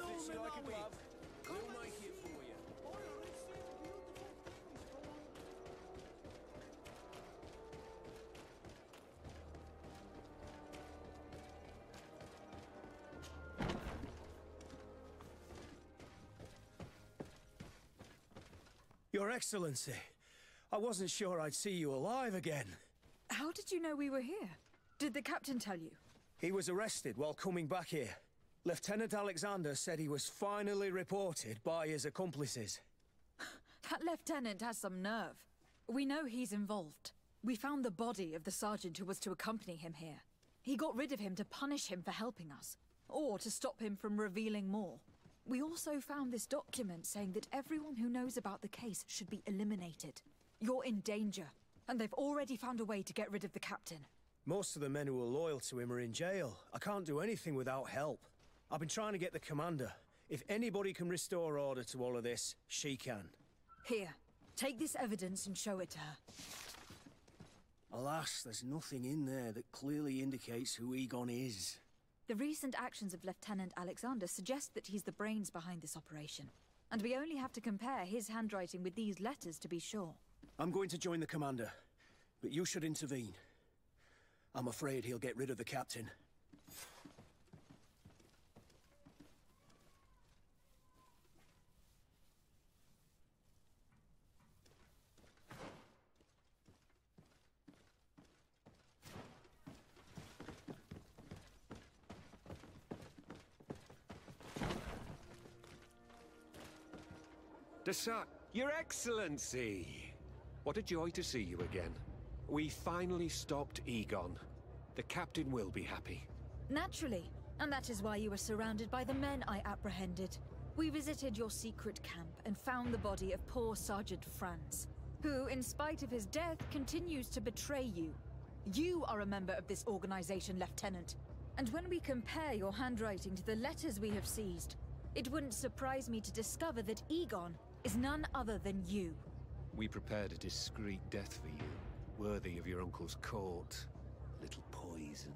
Fits you like a glove. We'll make it for you. Your Excellency, I wasn't sure I'd see you alive again. How did you know we were here? Did the captain tell you? He was arrested while coming back here. Lieutenant Alexander said he was finally reported by his accomplices. That lieutenant has some nerve. We know he's involved. We found the body of the sergeant who was to accompany him here. He got rid of him to punish him for helping us, or to stop him from revealing more. We also found this document saying that everyone who knows about the case should be eliminated. You're in danger, and they've already found a way to get rid of the captain. Most of the men who are loyal to him are in jail. I can't do anything without help. I've been trying to get the commander. If anybody can restore order to all of this, she can. Here, take this evidence and show it to her. Alas, there's nothing in there that clearly indicates who Egon is. The recent actions of Lieutenant Alexander suggest that he's the brains behind this operation. And we only have to compare his handwriting with these letters to be sure. I'm going to join the commander, but you should intervene. I'm afraid he'll get rid of the captain. Your Excellency! What a joy to see you again. We finally stopped Egon. The captain will be happy. Naturally, and that is why you were surrounded by the men I apprehended. We visited your secret camp and found the body of poor Sergeant Franz, who, in spite of his death, continues to betray you. You are a member of this organization, Lieutenant. And when we compare your handwriting to the letters we have seized, it wouldn't surprise me to discover that Egon is none other than you. We prepared a discreet death for you, worthy of your uncle's court. Little poison,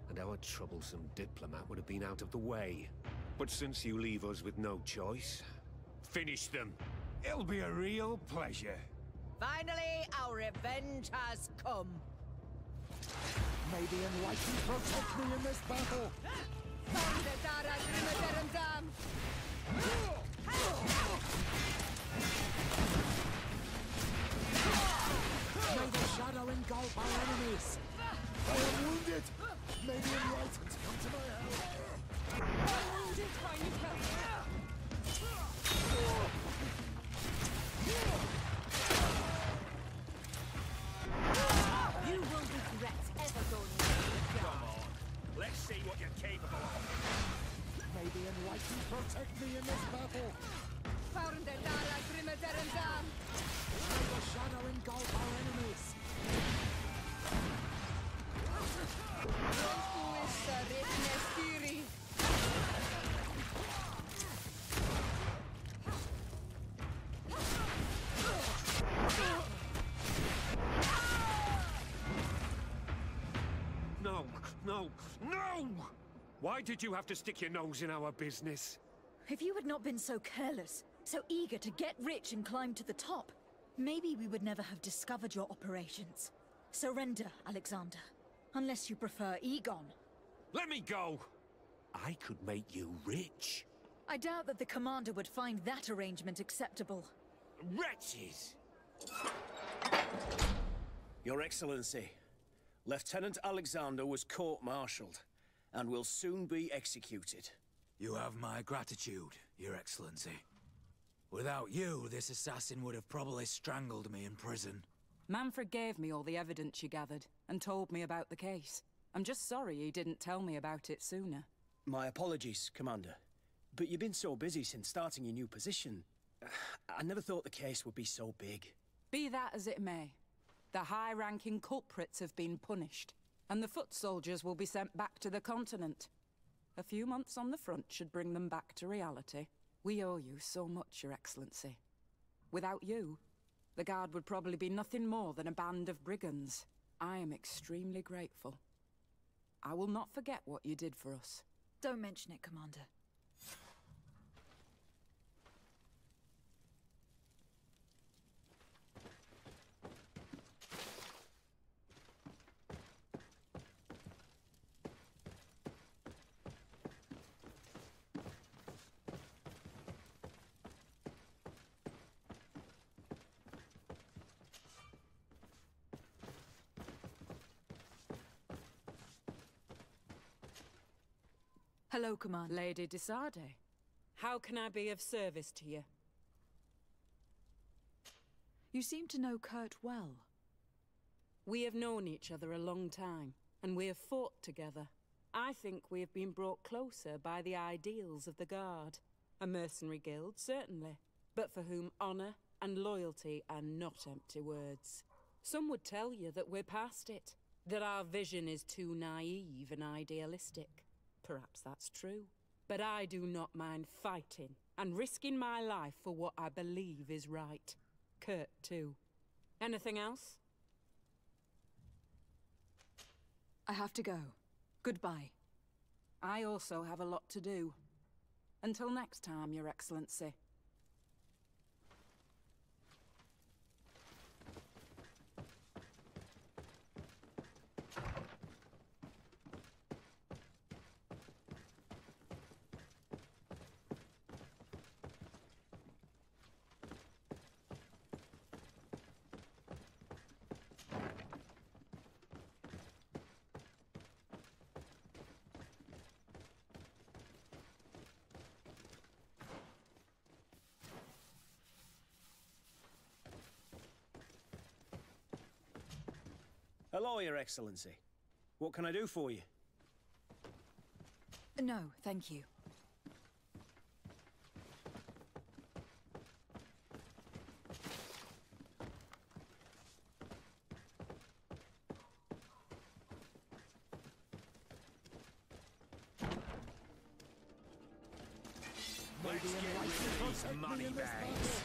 and our troublesome diplomat would have been out of the way. But since you leave us with no choice, finish them. It'll be a real pleasure. Finally, our revenge has come. May the Enlightened protect me in this battle! May the shadow engulf our enemies! I am wounded! May the Enlightened come to my help! I'm wounded, Heineken! You will regret ever going into the Come on. Let's see what you're capable of. May the Enlightened protect me in this battle! May the shadow engulf our enemies! No, no, no! Why did you have to stick your nose in our business? If you had not been so careless, so eager to get rich and climb to the top, maybe we would never have discovered your operations. Surrender, Alexander. Unless you prefer Egon. Let me go! I could make you rich. I doubt that the commander would find that arrangement acceptable. Wretches! Your Excellency, Lieutenant Alexander was court-martialed and will soon be executed. You have my gratitude, Your Excellency. Without you, this assassin would have probably strangled me in prison. Manfred gave me all the evidence you gathered, and told me about the case. I'm just sorry he didn't tell me about it sooner. My apologies, Commander. But you've been so busy since starting your new position. I never thought the case would be so big. Be that as it may, the high-ranking culprits have been punished, and the foot soldiers will be sent back to the continent. A few months on the front should bring them back to reality. We owe you so much, Your Excellency. Without you, the Guard would probably be nothing more than a band of brigands. I am extremely grateful. I will not forget what you did for us. Don't mention it, Commander. Hello, Commander. Lady Desade, how can I be of service to you? You seem to know Kurt well. We have known each other a long time, and we have fought together. I think we have been brought closer by the ideals of the Guard. A mercenary guild, certainly, but for whom honor and loyalty are not empty words. Some would tell you that we're past it, that our vision is too naive and idealistic. Perhaps that's true. But I do not mind fighting and risking my life for what I believe is right. Kurt, too. Anything else? I have to go. Goodbye. I also have a lot to do. Until next time, Your Excellency. Hello, Your Excellency. What can I do for you? No, thank you. Let's get rid of these money bags.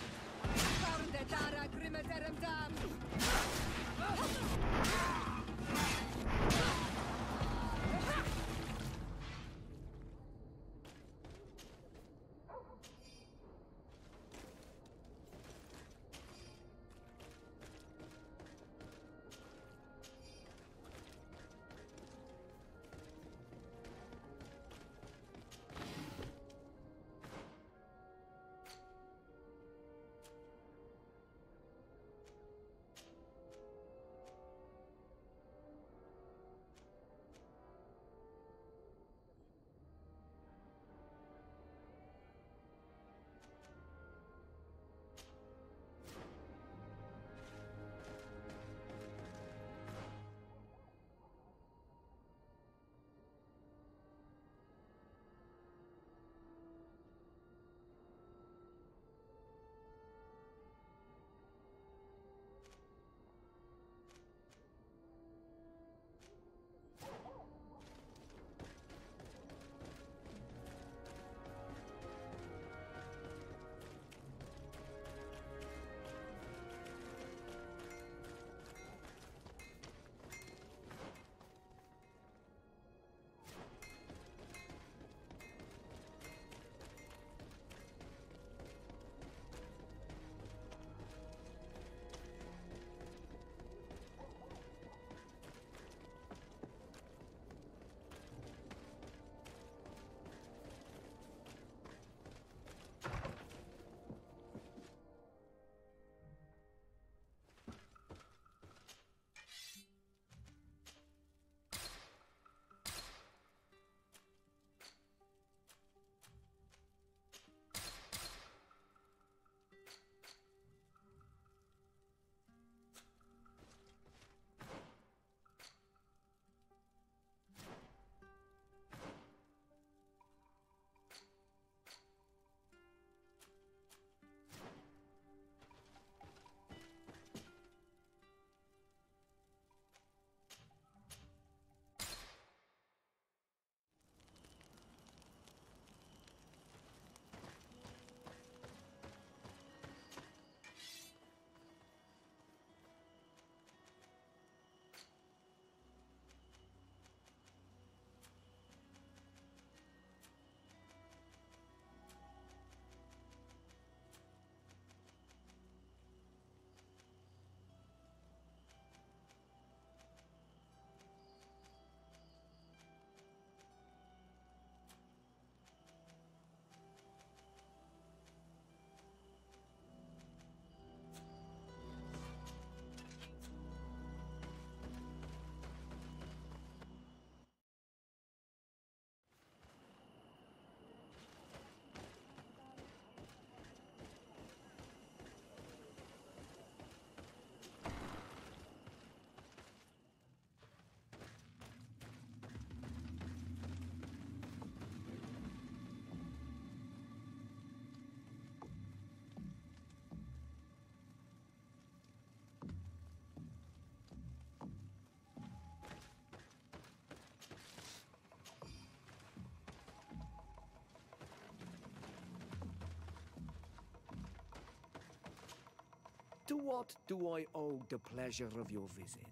To what do I owe the pleasure of your visit?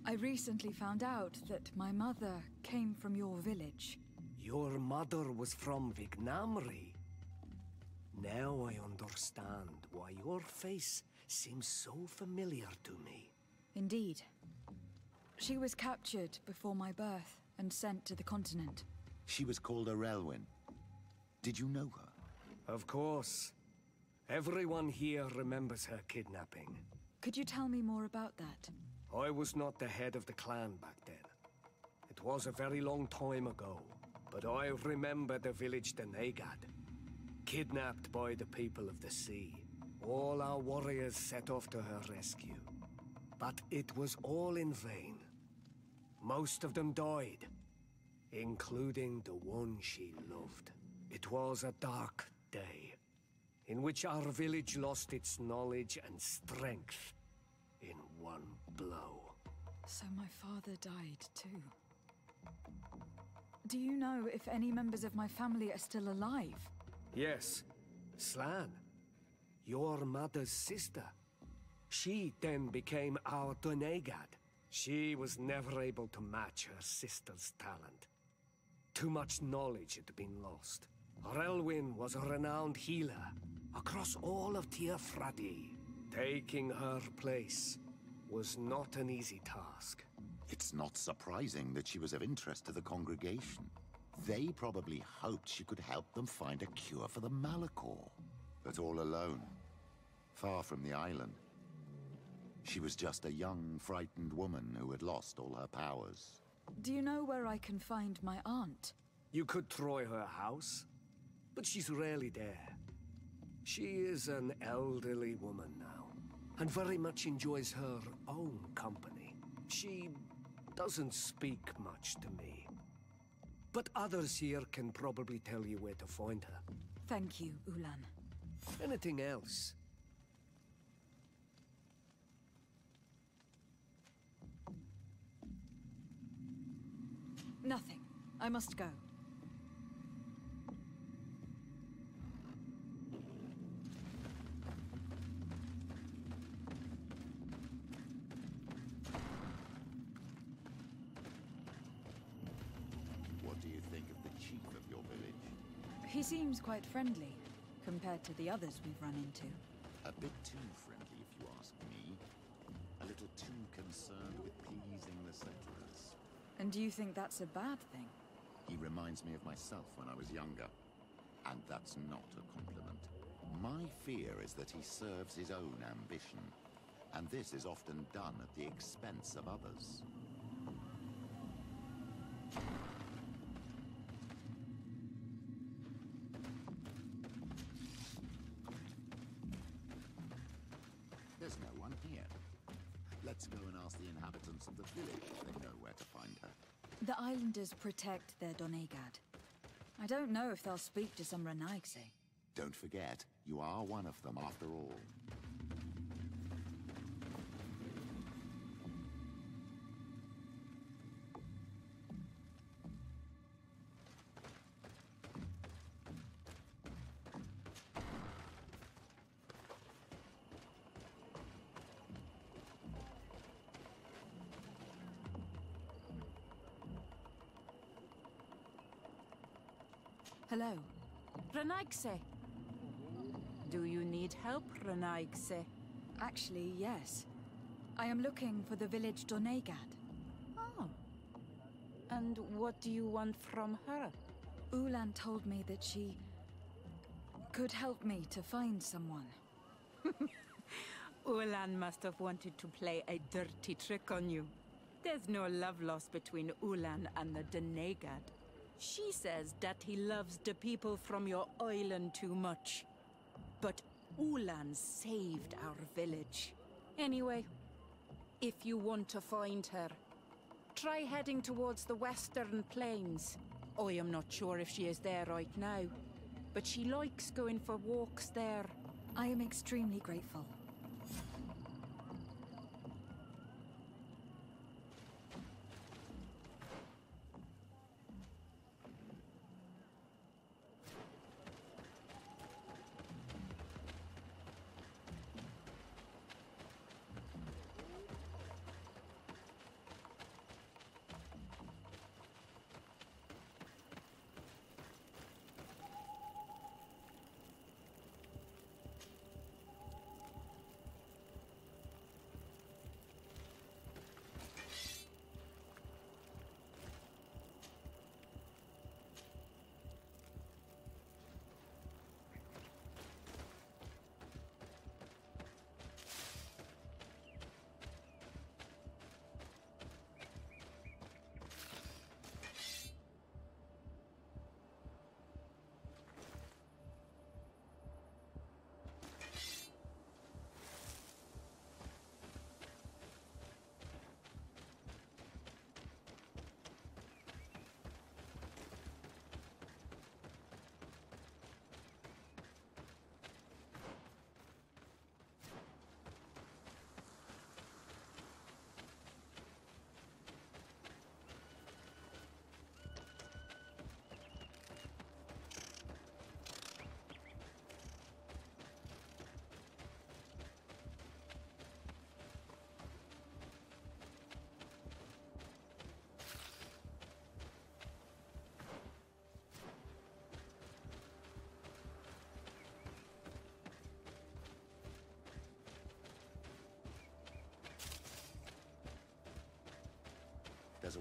I recently found out that my mother came from your village. Your mother was from Vignamri. Now I understand why your face seems so familiar to me. Indeed. She was captured before my birth and sent to the continent. She was called Arelwyn. Did you know her? Of course. Everyone here remembers her kidnapping. Could you tell me more about that? I was not the head of the clan back then. It was a very long time ago, but I remember the village Denegad. Kidnapped by the people of the sea. All our warriors set off to her rescue. But it was all in vain. Most of them died, including the one she loved. It was a dark day, in which our village lost its knowledge and strength in one blow. So my father died too. Do you know if any members of my family are still alive? Yes, Slan, your mother's sister. She then became our Donegad. She was never able to match her sister's talent. Too much knowledge had been lost. Relwyn was a renowned healer across all of Tiafradi. Taking her place was not an easy task. It's not surprising that she was of interest to the congregation. They probably hoped she could help them find a cure for the Malachor. But all alone, far from the island. She was just a young, frightened woman who had lost all her powers. Do you know where I can find my aunt? You could try her house, but she's rarely there. She is an elderly woman now, and very much enjoys her own company. She doesn't speak much to me. But others here can probably tell you where to find her. Thank you, Ulan. Anything else? Nothing. I must go. What do you think of the chief of your village? He seems quite friendly, compared to the others we've run into. A bit too friendly, if you ask me. A little too concerned with pleasing the settlers. And do you think that's a bad thing? He reminds me of myself when I was younger. And that's not a compliment. My fear is that he serves his own ambition. And this is often done at the expense of others. There's no one here. Let's go and ask the inhabitants of the village if they know where to find her. The islanders protect their Donegad. I don't know if they'll speak to some Renaigse. Don't forget, you are one of them after all. Hello. Renaigse. Do you need help, Renaigse? Actually, yes. I am looking for the village Donegad. Oh. And what do you want from her? Ulan told me that she could help me to find someone. Ulan must have wanted to play a dirty trick on you. There's no love lost between Ulan and the Donegad. She says that he loves the people from your island too much. But Ulan saved our village. Anyway, if you want to find her, try heading towards the western plains. I am not sure if she is there right now, but she likes going for walks there. I am extremely grateful.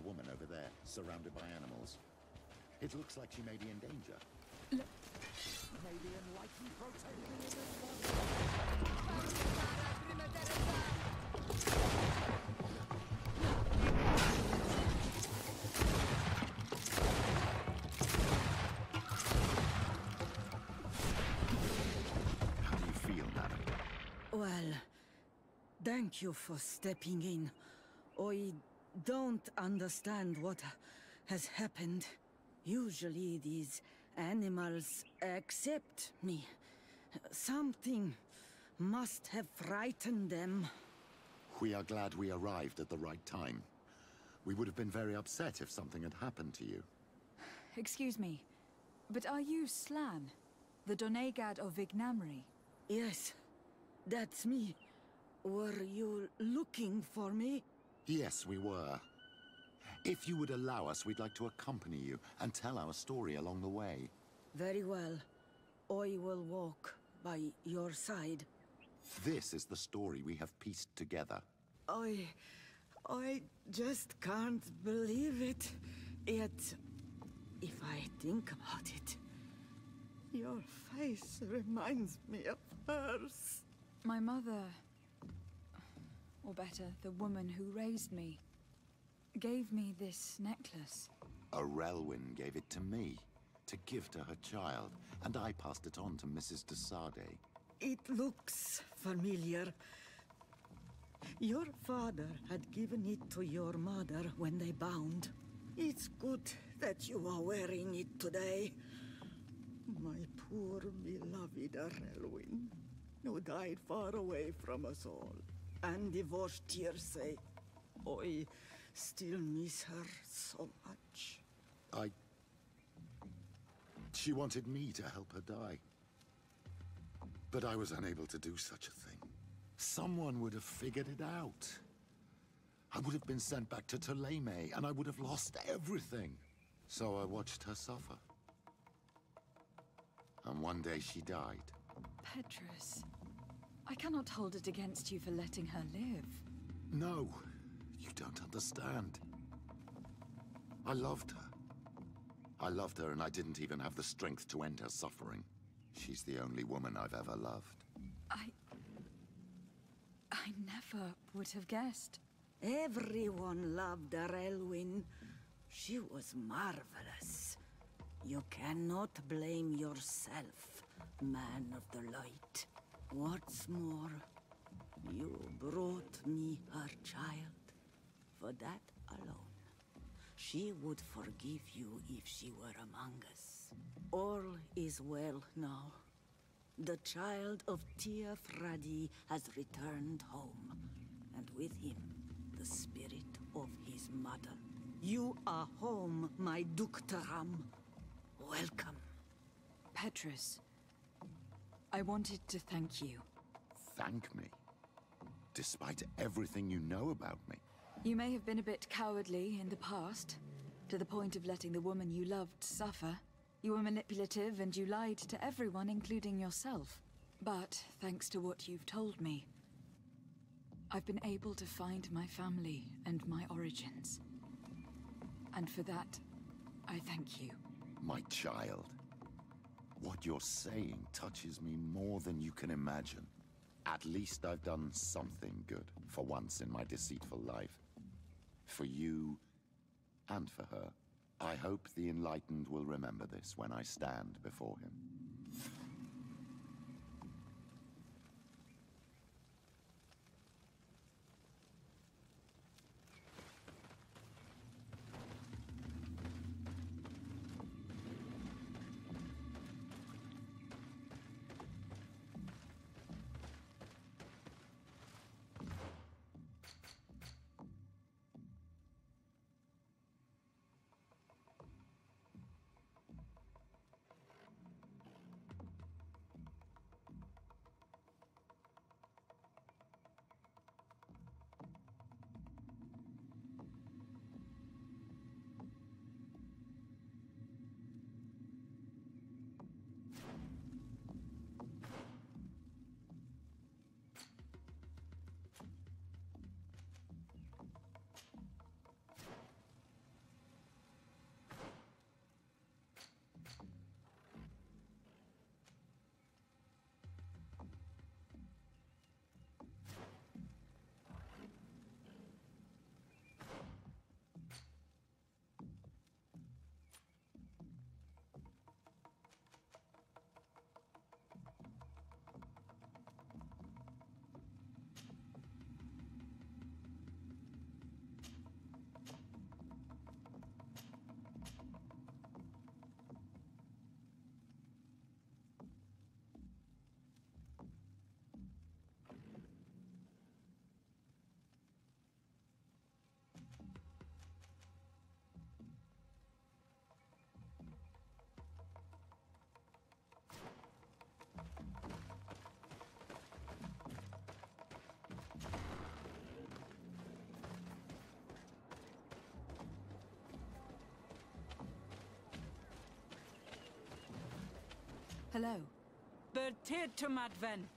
woman over there, surrounded by animals. It looks like she may be in danger. May the enlightened protect me in this one. How do you feel, madam? Well, thank you for stepping in. I don't understand what has happened. Usually these animals accept me. Something must have frightened them. We are glad we arrived at the right time. We would have been very upset if something had happened to you. Excuse me, but are you Slan, the Donegad of Vignamri? Yes, that's me. Were you looking for me? Yes, we were. If you would allow us, we'd like to accompany you and tell our story along the way. Very well. I will walk by your side. This is the story we have pieced together. I just can't believe it. Yet, if I think about it, your face reminds me of hers. My mother, or better, the woman who raised me, gave me this necklace. A Relwyn gave it to me, to give to her child, and I passed it on to Mrs. de Sade. It looks familiar. Your father had given it to your mother when they bound. It's good that you are wearing it today. My poor beloved Relwyn, who died far away from us all, and divorced Tirce. I still miss her so much. She wanted me to help her die. But I was unable to do such a thing. Someone would have figured it out. I would have been sent back to Ptolemy, and I would have lost everything. So I watched her suffer. And one day she died. Petrus, I cannot hold it against you for letting her live. No, you don't understand. I loved her. I loved her, and I didn't even have the strength to end her suffering. She's the only woman I've ever loved. I never would have guessed. Everyone loved Relwyn. She was marvelous. You cannot blame yourself, man of the light. What's more, you brought me her child. For that alone, she would forgive you if she were among us. All is well now. The child of Tia Fradi has returned home, and with him, the spirit of his mother. You are home, my Duktaram. Welcome. Petrus, I wanted to thank you. Thank me? Despite everything you know about me? You may have been a bit cowardly in the past, to the point of letting the woman you loved suffer. You were manipulative and you lied to everyone, including yourself. But thanks to what you've told me, I've been able to find my family and my origins. And for that, I thank you. My child. What you're saying touches me more than you can imagine. At least I've done something good for once in my deceitful life. For you and for her. I hope the Enlightened will remember this when I stand before him. Hello. Bertir to Madven.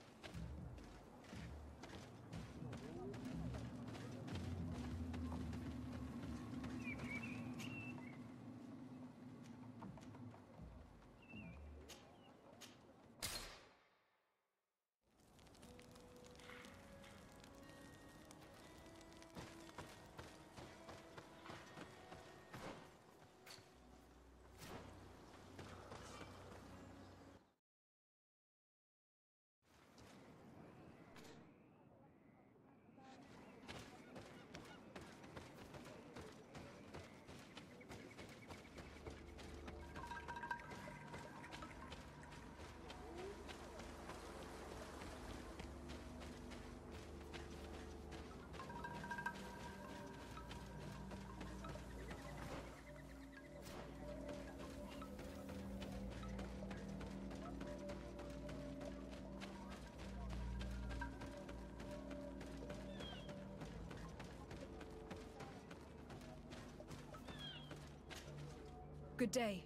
Good day.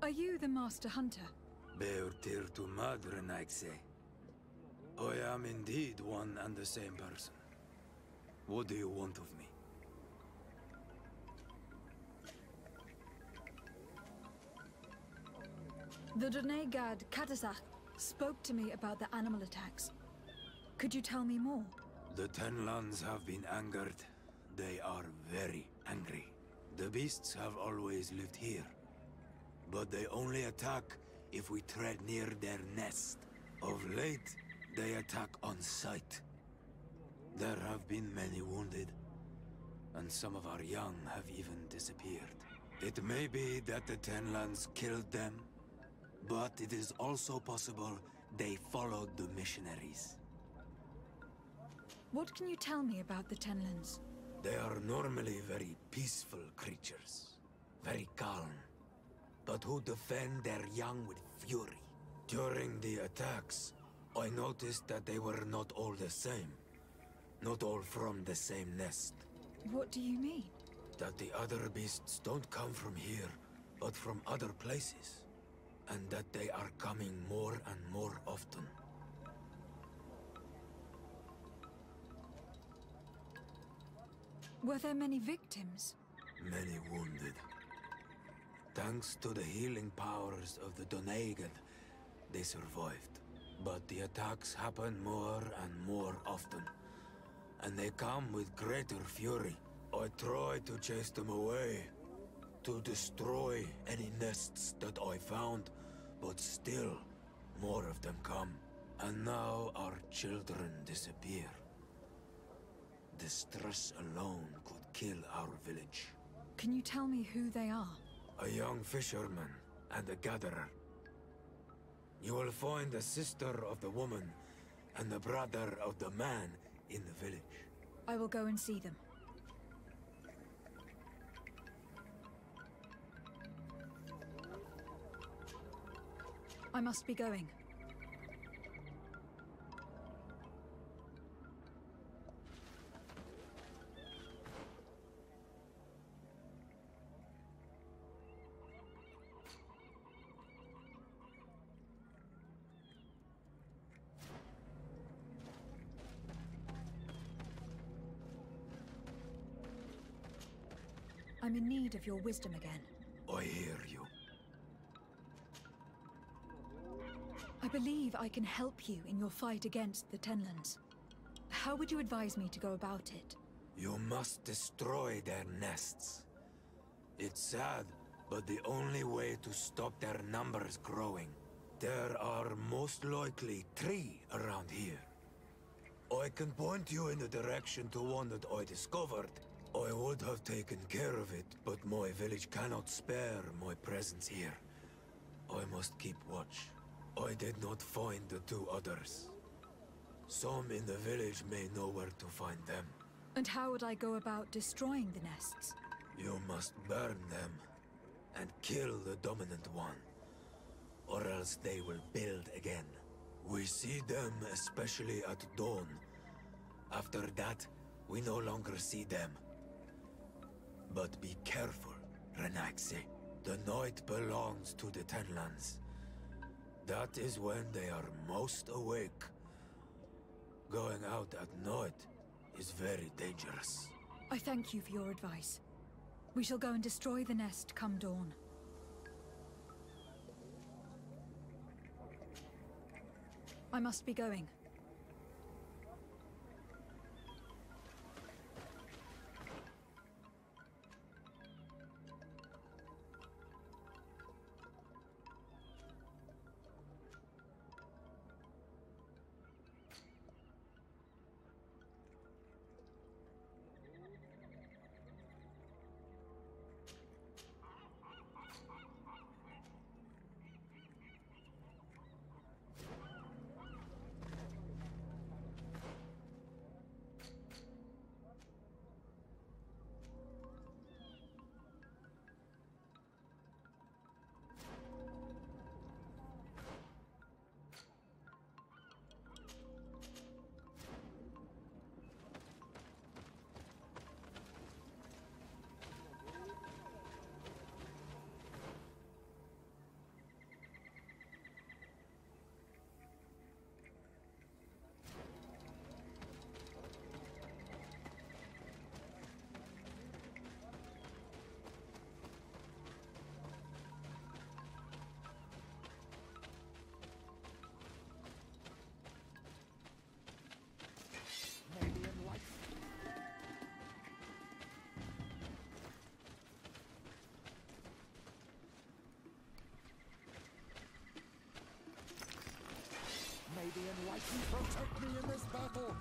Are you the Master Hunter? Bertir to Madren, I say. I am indeed one and the same person. What do you want of me? The Donegad Katazak spoke to me about the animal attacks. Could you tell me more? The Tenlands have been angered. They are very angry. The beasts have always lived here, but they only attack if we tread near their nest. Of late, they attack on sight. There have been many wounded, and some of our young have even disappeared. It may be that the Tenlands killed them, but it is also possible they followed the missionaries. What can you tell me about the Tenlands? They are normally very peaceful creatures, very calm, but who defend their young with fury. During the attacks, I noticed that they were not all the same. Not all from the same nest. What do you mean? That the other beasts don't come from here, but from other places. And that they are coming more and more often. Were there many victims? Many wounded. Thanks to the healing powers of the Donegad, they survived. But the attacks happen more and more often. And they come with greater fury. I try to chase them away, to destroy any nests that I found, but still, more of them come. And now our children disappear. The stress alone could kill our village. Can you tell me who they are? A young fisherman and a gatherer. You will find the sister of the woman and the brother of the man in the village. I will go and see them. I must be going. I'm in need of your wisdom again. I hear you. I believe I can help you in your fight against the Tenlands. How would you advise me to go about it? You must destroy their nests. It's sad, but the only way to stop their numbers growing. There are most likely 3 around here. I can point you in the direction to one that I discovered. I would have taken care of it, but my village cannot spare my presence here. I must keep watch. I did not find the 2 others. Some in the village may know where to find them. And how would I go about destroying the nests? You must burn them and kill the dominant one, or else they will build again. We see them especially at dawn. After that, we no longer see them. But be careful, Renaxe. The night belongs to the Tenlands. That is when they are most awake. Going out at night is very dangerous. I thank you for your advice. We shall go and destroy the nest come dawn. I must be going. May the enlightened protect me in this battle.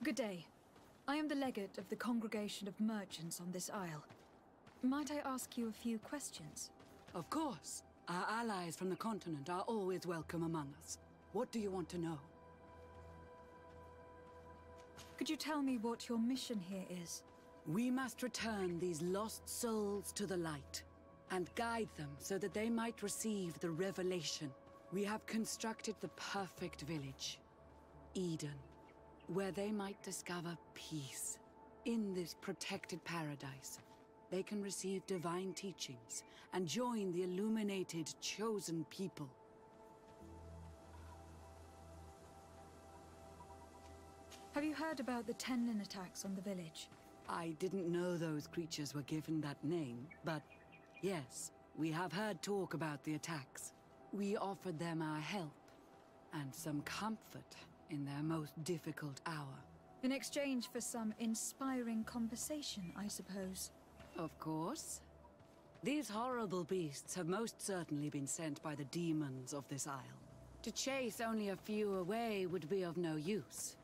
Good day. I am the legate of the congregation of merchants on this isle. Might I ask you a few questions? Of course. Our allies from the continent are always welcome among us. What do you want to know? Could you tell me what your mission here is? We must return these lost souls to the light. and guide them so that they might receive the revelation. We have constructed the perfect village, Eden, where they might discover peace. In this protected paradise, they can receive divine teachings and join the illuminated, chosen people. Have you heard about the Tenlin attacks on the village? I didn't know those creatures were given that name, but yes, we have heard talk about the attacks. We offered them our help and some comfort in their most difficult hour. In exchange for some inspiring conversation, I suppose. Of course. These horrible beasts have most certainly been sent by the demons of this isle. To chase only a few away would be of no use.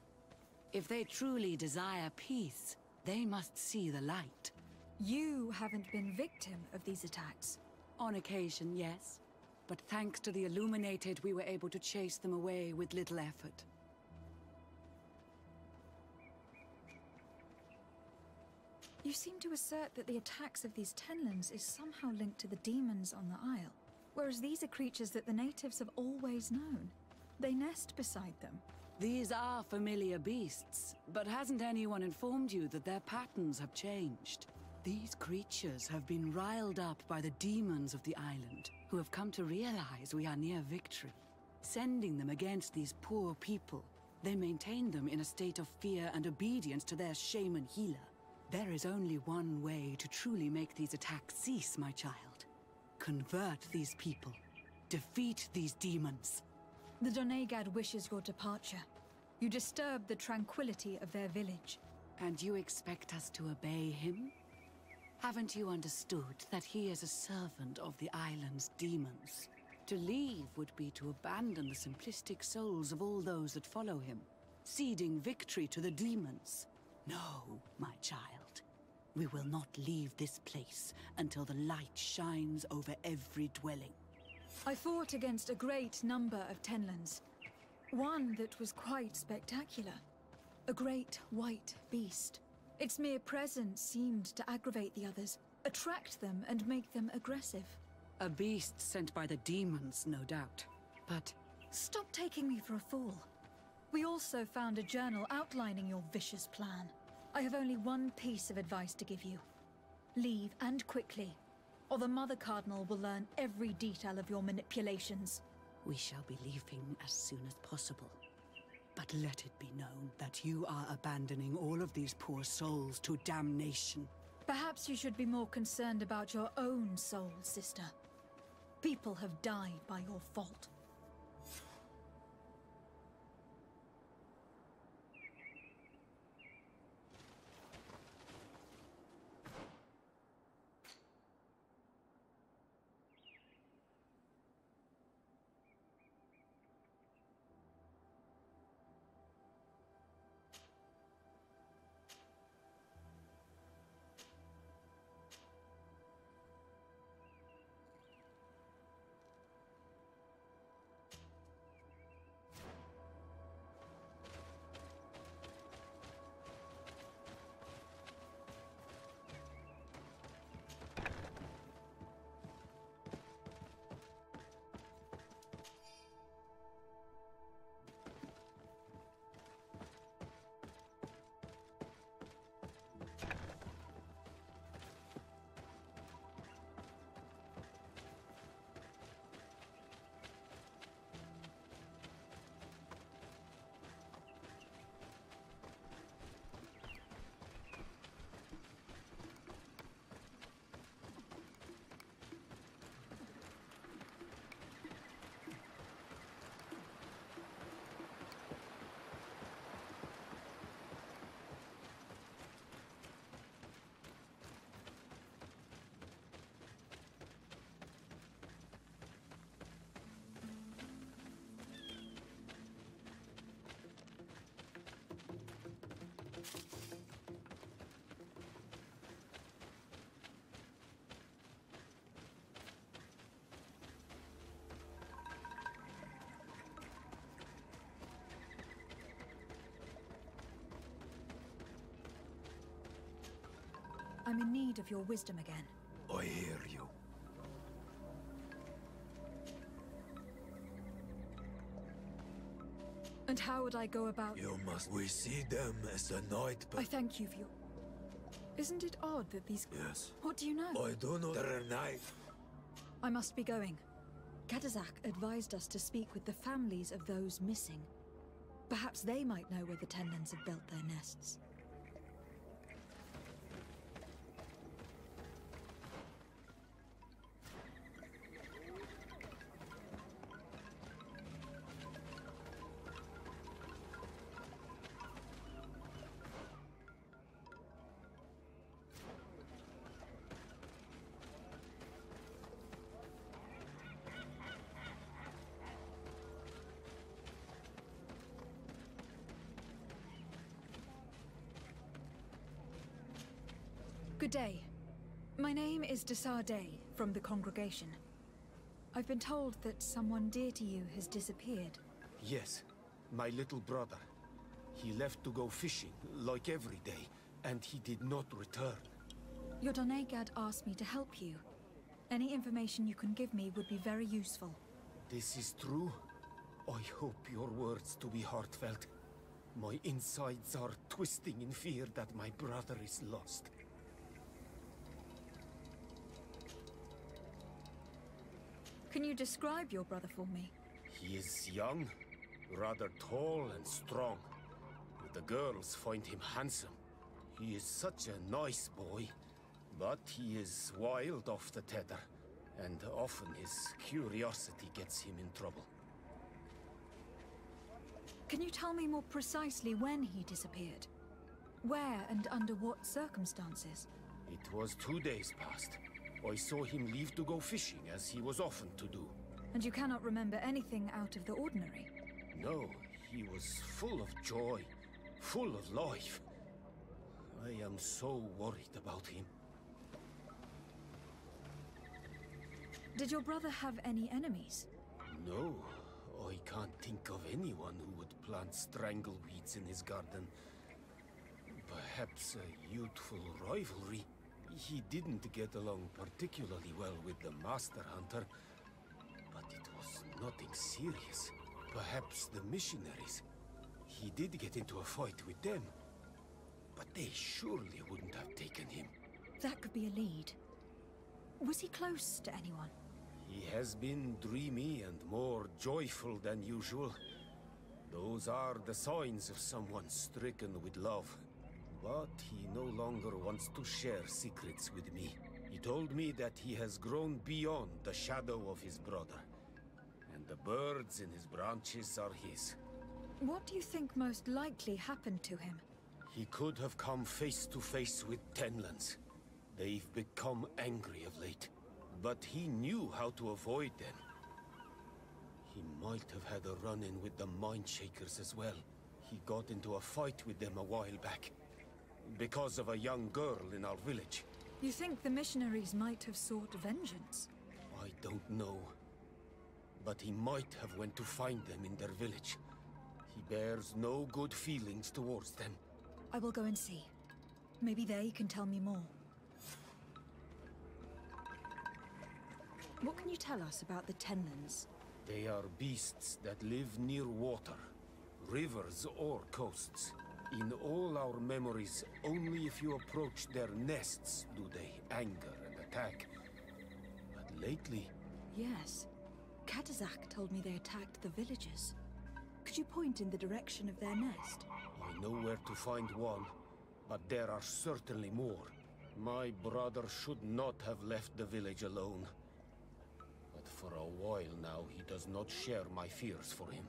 If they truly desire peace, they must see the light. You haven't been victim of these attacks. On occasion, yes. But thanks to the Illuminated, we were able to chase them away with little effort. You seem to assert that the attacks of these Tenlins is somehow linked to the demons on the Isle, whereas these are creatures that the natives have always known. They nest beside them. These are familiar beasts, but hasn't anyone informed you that their patterns have changed? These creatures have been riled up by the demons of the island, who have come to realize we are near victory. Sending them against these poor people, they maintain them in a state of fear and obedience to their shaman healer. There is only one way to truly make these attacks cease, my child. Convert these people. Defeat these demons. The Doneigad wishes your departure. You disturb the tranquility of their village. And you expect us to obey him? Haven't you understood that he is a servant of the island's demons? To leave would be to abandon the simplistic souls of all those that follow him, ceding victory to the demons. No, my child. We will not leave this place until the light shines over every dwelling. I fought against a great number of Tenlins. One that was quite spectacular. A great white beast. Its mere presence seemed to aggravate the others, attract them and make them aggressive. A beast sent by the demons, no doubt. But stop taking me for a fool. We also found a journal outlining your vicious plan. I have only one piece of advice to give you. Leave, and quickly, or the Mother Cardinal will learn every detail of your manipulations. We shall be leaving as soon as possible. But let it be known that you are abandoning all of these poor souls to damnation. Perhaps you should be more concerned about your own soul, sister. People have died by your fault. I'm in need of your wisdom again. I hear you. And how would I go about... You must. We see them as the night, but... I thank you for your... Isn't it odd that these... Yes. What do you know? I don't know. They're a knife. I must be going. Katazak advised us to speak with the families of those missing. Perhaps they might know where the Tenlins have built their nests. Good day. My name is Desardet from the congregation. I've been told that someone dear to you has disappeared. Yes, my little brother. He left to go fishing, like every day, and he did not return. Your Donegad asked me to help you. Any information you can give me would be very useful. This is true? I hope your words to be heartfelt. My insides are twisting in fear that my brother is lost. Can you describe your brother for me? He is young, rather tall and strong. The girls find him handsome. He is such a nice boy, but he is wild off the tether, and often his curiosity gets him in trouble. Can you tell me more precisely when he disappeared? Where and under what circumstances? It was 2 days past. I saw him leave to go fishing, as he was often to do. And you cannot remember anything out of the ordinary? No, he was full of joy, full of life. I am so worried about him. Did your brother have any enemies? No, I can't think of anyone who would plant strangleweeds in his garden. Perhaps a youthful rivalry. He didn't get along particularly well with the Master Hunter, but it was nothing serious. Perhaps the missionaries. He did get into a fight with them, but they surely wouldn't have taken him. That could be a lead. Was he close to anyone? He has been dreamy and more joyful than usual. Those are the signs of someone stricken with love. But he no longer wants to share secrets with me. He told me that he has grown beyond the shadow of his brother, and the birds in his branches are his. What do you think most likely happened to him? He could have come face to face with Tenlins. They've become angry of late, but he knew how to avoid them. He might have had a run-in with the Mindshakers as well. He got into a fight with them a while back, because of a young girl in our village. You think the missionaries might have sought vengeance? I don't know. But he might have went to find them in their village. He bears no good feelings towards them. I will go and see. Maybe they can tell me more. What can you tell us about the Tenlins? They are beasts that live near water, rivers or coasts. In all our memories, only if you approach their nests do they anger and attack. But lately... Yes. Katazak told me they attacked the villagers. Could you point in the direction of their nest? I know where to find one, but there are certainly more. My brother should not have left the village alone. But for a while now, he does not share my fears for him.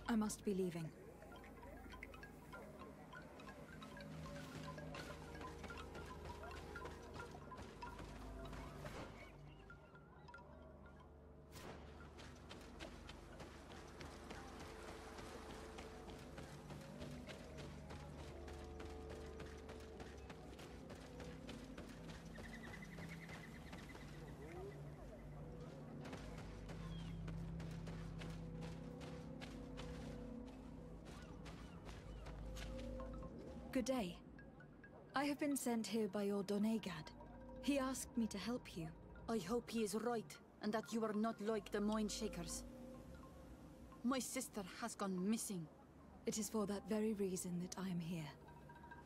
I must be leaving. Good day. I have been sent here by your Donegad. He asked me to help you. I hope he is right, and that you are not like the Mind Shakers. My sister has gone missing. It is for that very reason that I am here.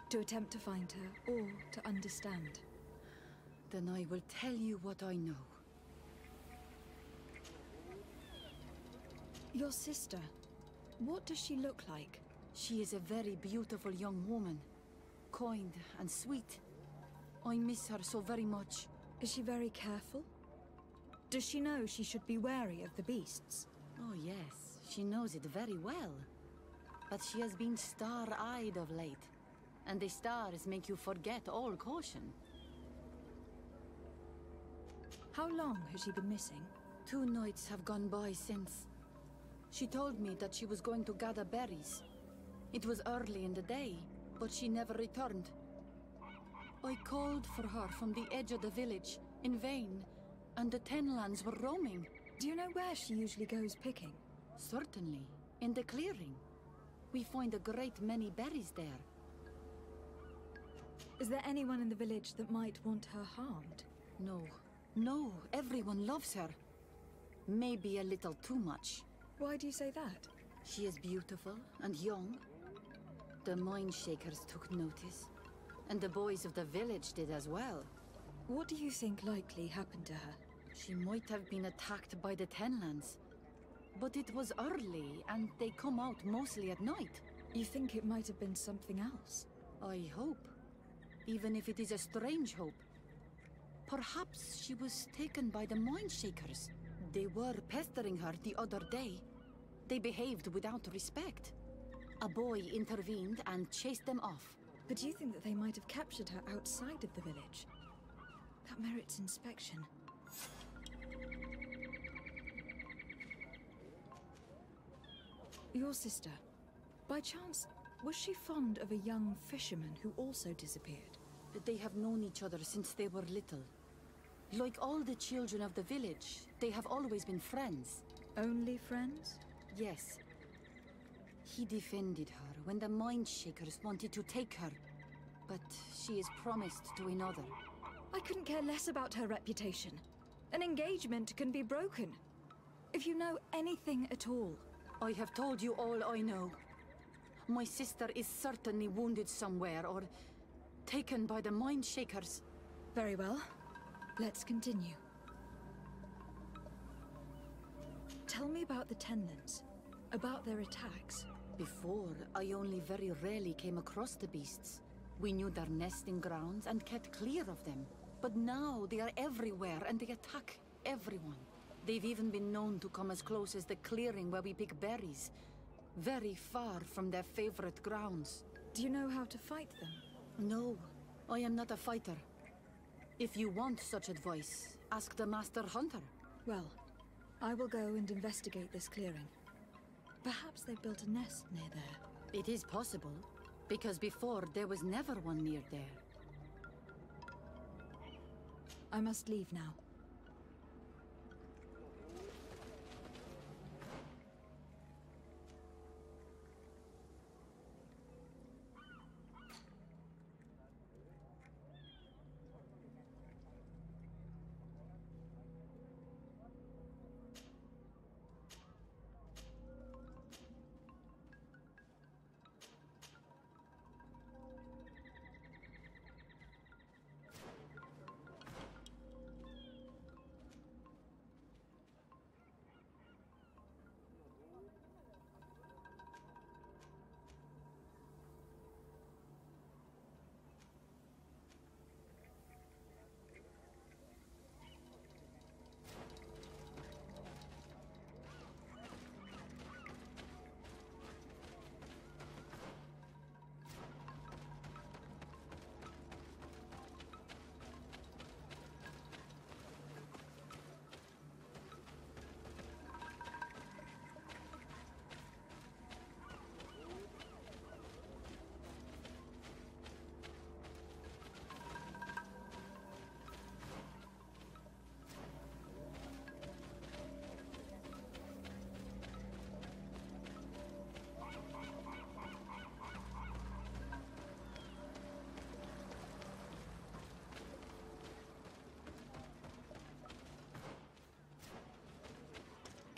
To attempt to find her, or to understand. Then I will tell you what I know. Your sister, what does she look like? She is a very beautiful young woman. Kind and sweet. I miss her so very much. Is she very careful? Does she know she should be wary of the beasts? Oh yes, she knows it very well. But she has been star-eyed of late. And the stars make you forget all caution. How long has she been missing? 2 nights have gone by since. She told me that she was going to gather berries. It was early in the day, but she never returned. I called for her from the edge of the village, in vain, and the Tenlands were roaming. Do you know where she usually goes picking? Certainly, in the clearing. We find a great many berries there. Is there anyone in the village that might want her harmed? No. No, everyone loves her. Maybe a little too much. Why do you say that? She is beautiful and young. The Mind Shakers took notice. And the boys of the village did as well. What do you think likely happened to her? She might have been attacked by the Tenlands. But it was early, and they come out mostly at night. You think it might have been something else? I hope. Even if it is a strange hope. Perhaps she was taken by the Mind Shakers. They were pestering her the other day. They behaved without respect. A boy intervened and chased them off. But do you think that they might have captured her outside of the village? That merits inspection. Your sister, by chance, was she fond of a young fisherman who also disappeared? They have known each other since they were little. Like all the children of the village, they have always been friends. Only friends? Yes. He defended her when the Mind Shakers wanted to take her. But she is promised to another. I couldn't care less about her reputation. An engagement can be broken. If you know anything at all. I have told you all I know. My sister is certainly wounded somewhere, or taken by the Mind Shakers. Very well. Let's continue. Tell me about the Tenlands. About their attacks. Before, I only very rarely came across the beasts. We knew their nesting grounds and kept clear of them. But now they are everywhere and they attack everyone. They've even been known to come as close as the clearing where we pick berries. Very far from their favorite grounds. Do you know how to fight them? No, I am not a fighter. If you want such advice, ask the Master Hunter. Well, I will go and investigate this clearing. Perhaps they've built a nest near there. It is possible, because before there was never one near there. I must leave now.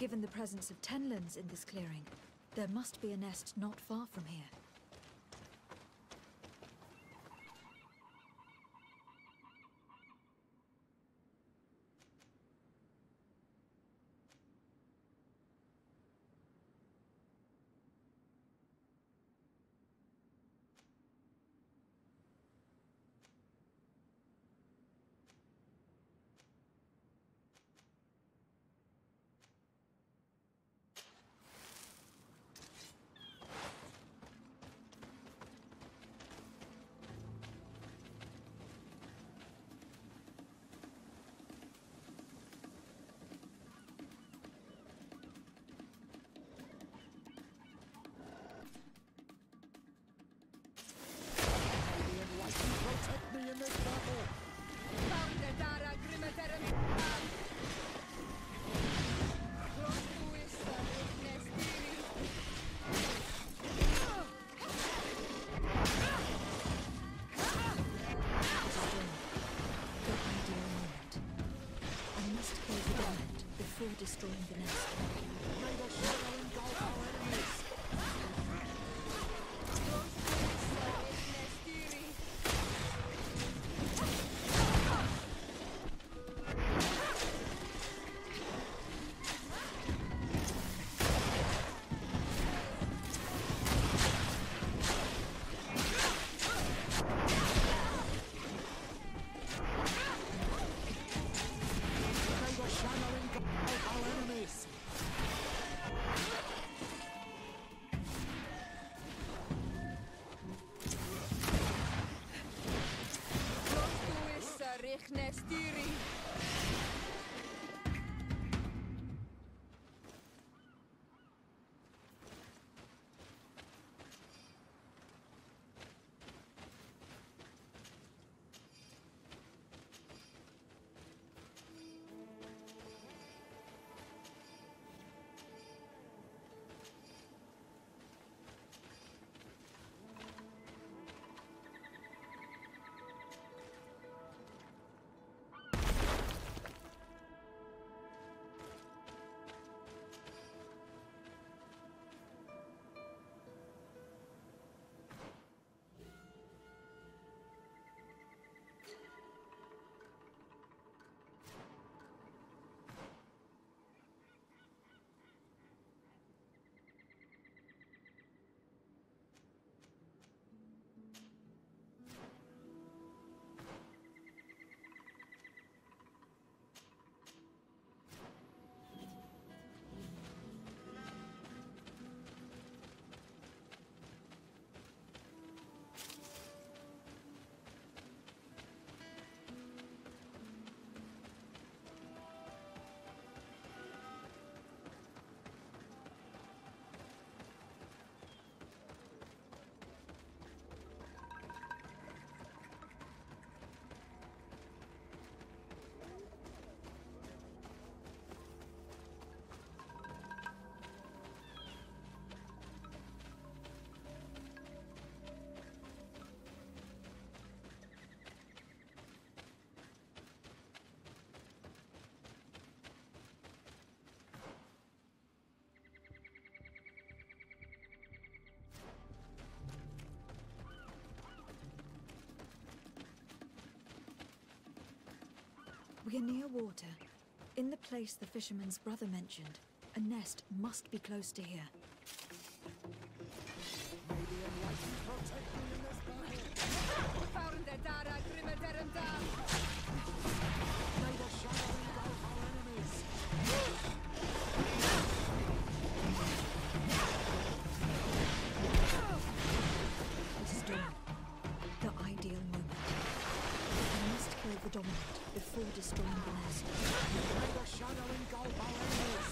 Given the presence of tenlands in this clearing, there must be a nest not far from here. Protect me in this battle! I must kill the dominant before destroying the nest. May the shadow engulf our enemies! We are near water. In the place the fisherman's brother mentioned, a nest must be close to here. May the enlightened protect me in this battle! May the shadow engulf our enemies! It is dawn. The ideal moment. I must kill the dominant before destroying the nest. May the shadow engulf our enemies!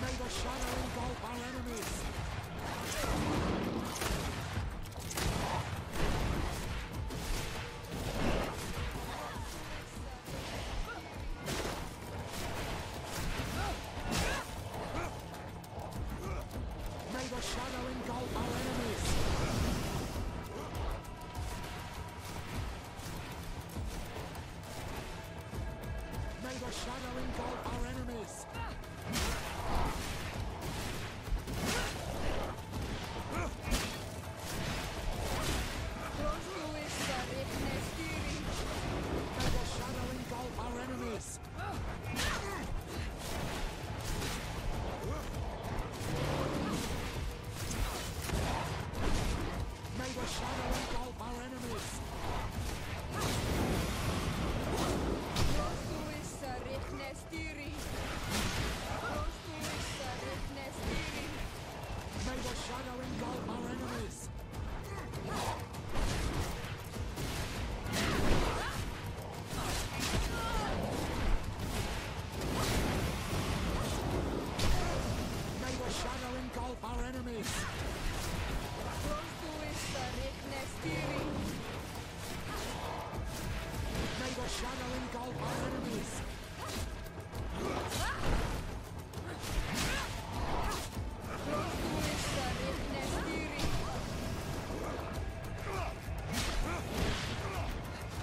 May the shadow engulf our enemies! May the shadow engulf our enemies! May the shadow engulf our enemies! May the shadow engulf our enemies! May the shadow engulf our enemies! May the shadow engulf our enemies! May the shadow engulf our enemies! May the shadow engulf our enemies!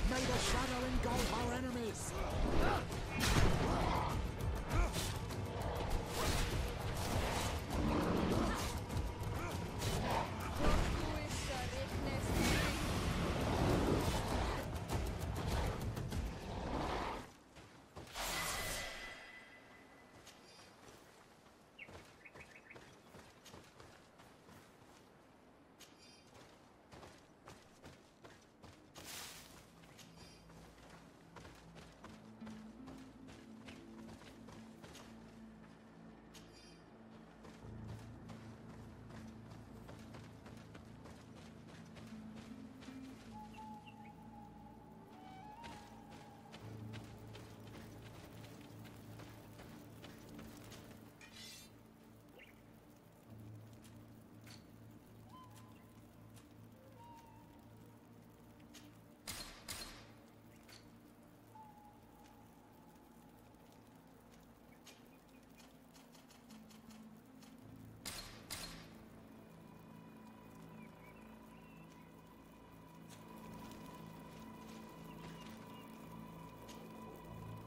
May the shadow engulf our enemies!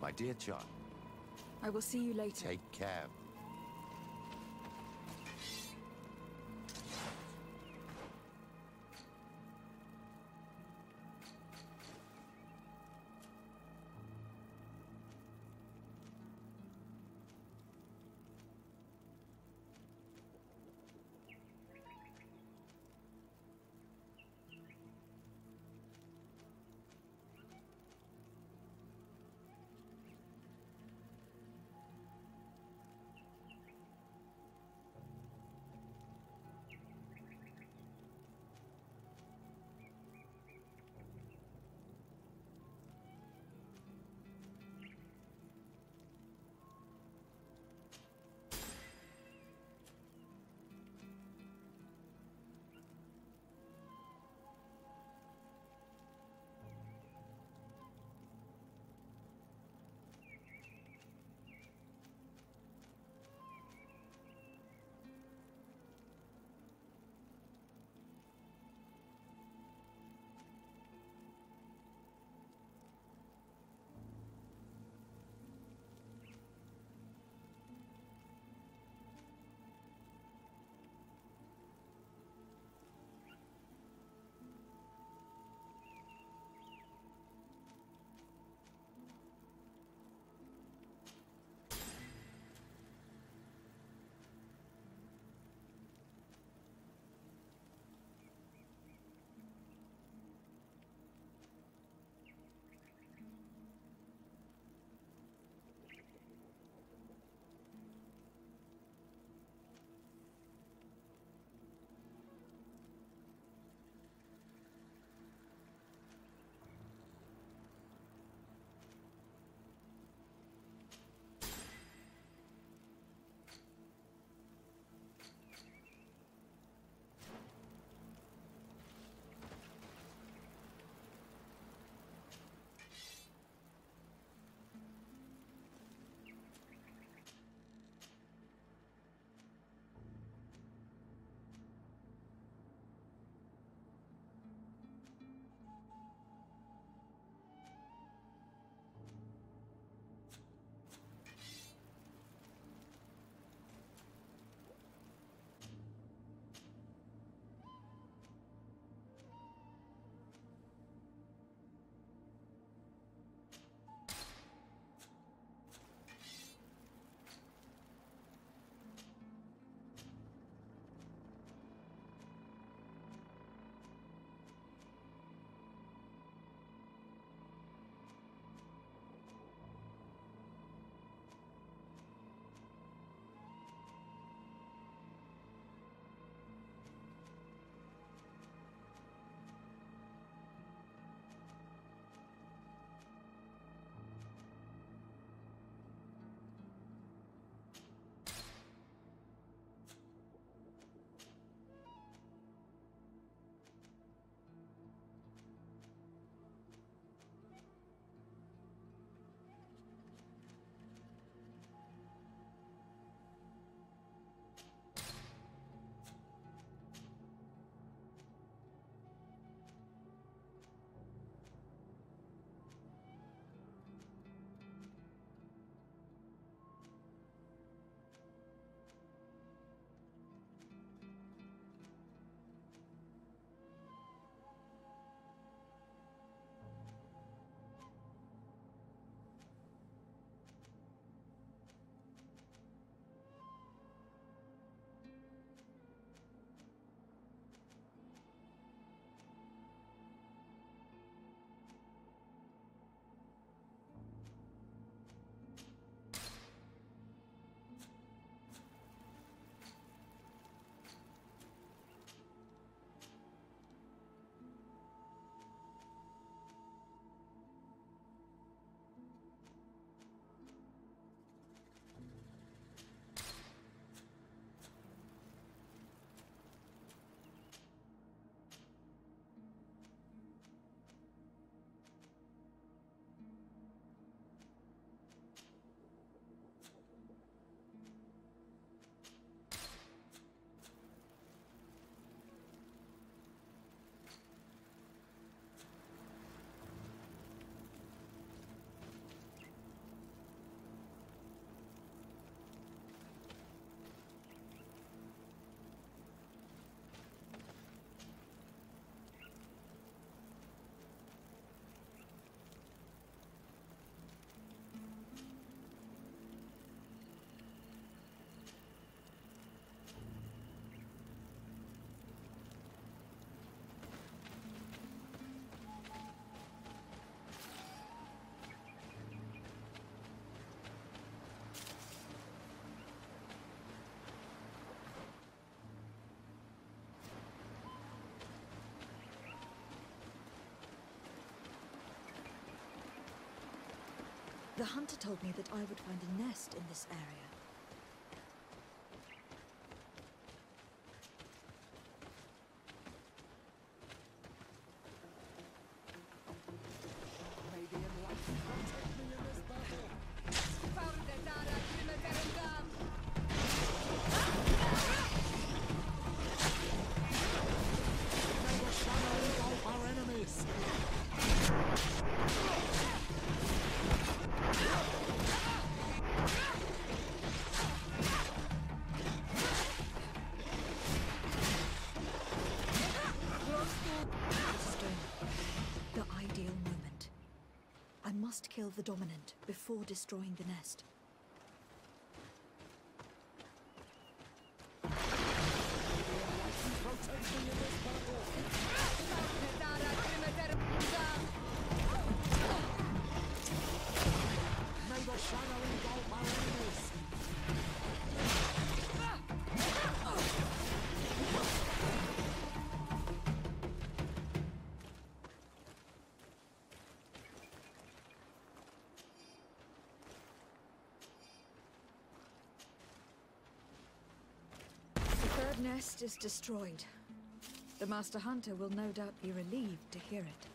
My dear child, I will see you later. take care. The hunter told me that I would find a nest in this area. Maybe enlightenment will take me in this battle. May the shadow engulf our enemies. The ideal moment. I must kill the dominant before destroying the nest. May the shadow engulf our enemies. The third nest is destroyed. The Master Hunter will no doubt be relieved to hear it.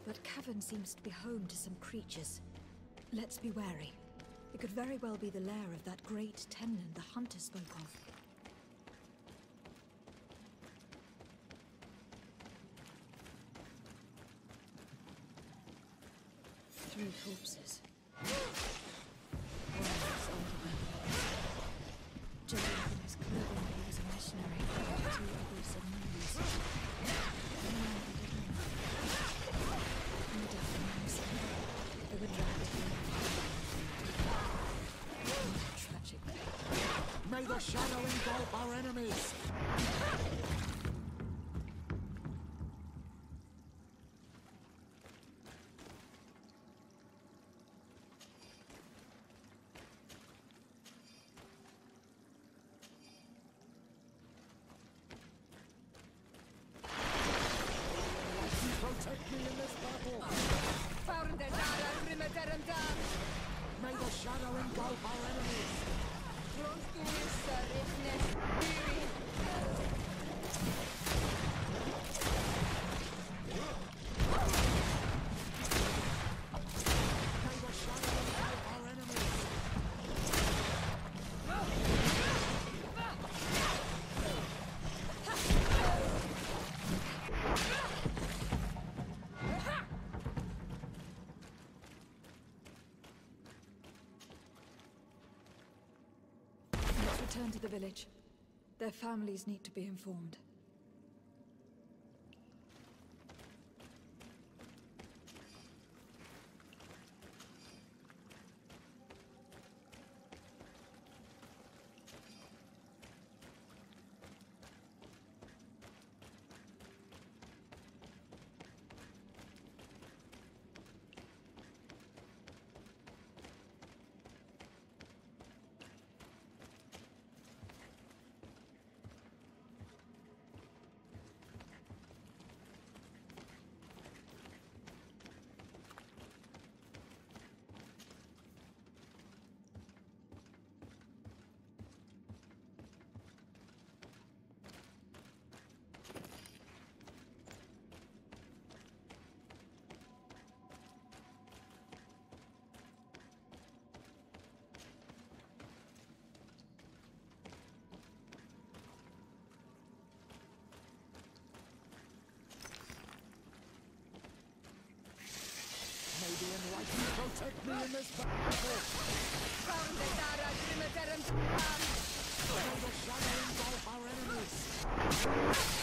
but cavern seems to be home to some creatures. Let's be wary. It could very well be the lair of that great Tenlin the hunter spoke of. Three corpses. One was older. Judging from his clothing, he was a missionary. Two others are nuns. The man I didn't know. No doubt the nuns. They were dragged here. What a tragic fate. May the shadow engulf our enemies! Protect me in this battle! May the shadow engulf our enemies! May the shadow engulf our enemies! Let's return to the village. Their families need to be informed. May the enlightened protect me in this battle! May the shadow engulf our enemies!